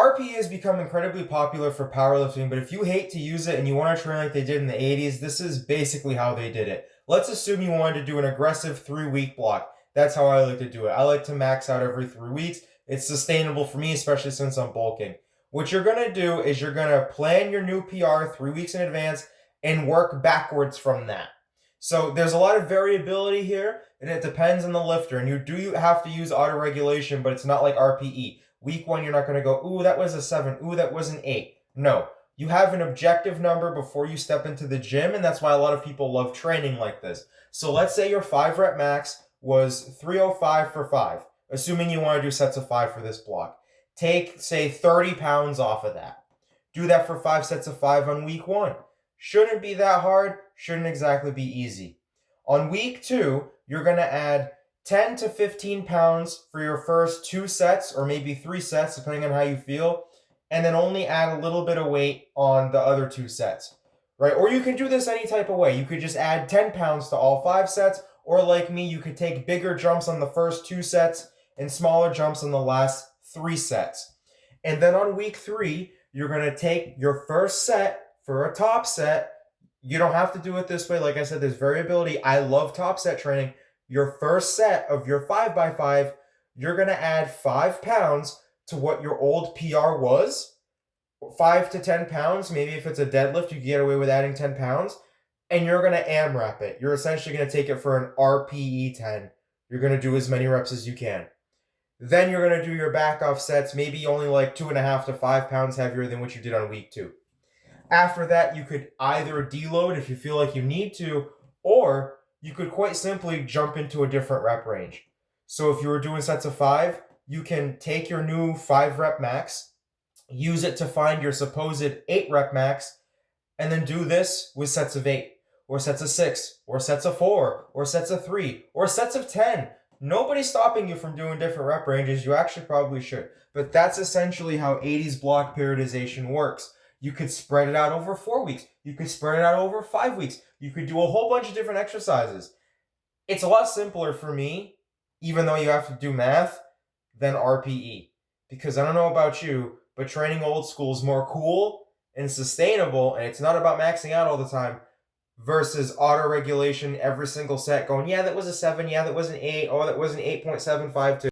RPE has become incredibly popular for powerlifting, but if you hate to use it and you want to train like they did in the 80s, this is basically how they did it. Let's assume you wanted to do an aggressive 3-week block. That's how I like to do it. I like to max out every 3 weeks. It's sustainable for me, especially since I'm bulking. What you're going to do is you're going to plan your new PR 3 weeks in advance and work backwards from that. So there's a lot of variability here, and it depends on the lifter. And you do have to use auto-regulation, but it's not like RPE. Week 1, you're not going to go, ooh, that was a 7. Ooh, that was an 8. No. You have an objective number before you step into the gym, and that's why a lot of people love training like this. So let's say your 5-rep max was 305 for 5, assuming you want to do sets of 5 for this block. Take, say, 30 pounds off of that. Do that for 5 sets of 5 on week 1. Shouldn't be that hard. Shouldn't exactly be easy. On week 2, you're going to add 10 to 15 pounds for your first 2 sets, or maybe 3 sets, depending on how you feel, and then only add a little bit of weight on the other 2 sets, right? Or you can do this any type of way. You could just add 10 pounds to all 5 sets, or like me, you could take bigger jumps on the first 2 sets and smaller jumps on the last 3 sets. And then on week 3, you're going to take your first set for a top set. You don't have to do it this way. Like I said, there's variability. I love top set training. Your first set of your 5x5, you're going to add 5 pounds to what your old PR was. 5 to 10 pounds. Maybe if it's a deadlift, you can get away with adding 10 pounds. And you're going to AMRAP it. You're essentially going to take it for an RPE 10. You're going to do as many reps as you can. Then you're going to do your back off sets, maybe only like 2.5 to 5 pounds heavier than what you did on week 2. After that, you could either deload if you feel like you need to, or you could quite simply jump into a different rep range. So if you were doing sets of 5, you can take your new 5-rep max, use it to find your supposed 8-rep max, and then do this with sets of 8, or sets of 6, or sets of 4, or sets of 3, or sets of 10. Nobody's stopping you from doing different rep ranges. You actually probably should. But that's essentially how 80s block periodization works. You could spread it out over 4 weeks. You could spread it out over 5 weeks. You could do a whole bunch of different exercises. It's a lot simpler for me, even though you have to do math, than RPE. Because I don't know about you, but training old school is more cool and sustainable, and it's not about maxing out all the time, versus auto-regulation every single set going, yeah, that was a 7, yeah, that was an 8, oh, that was an 8.752.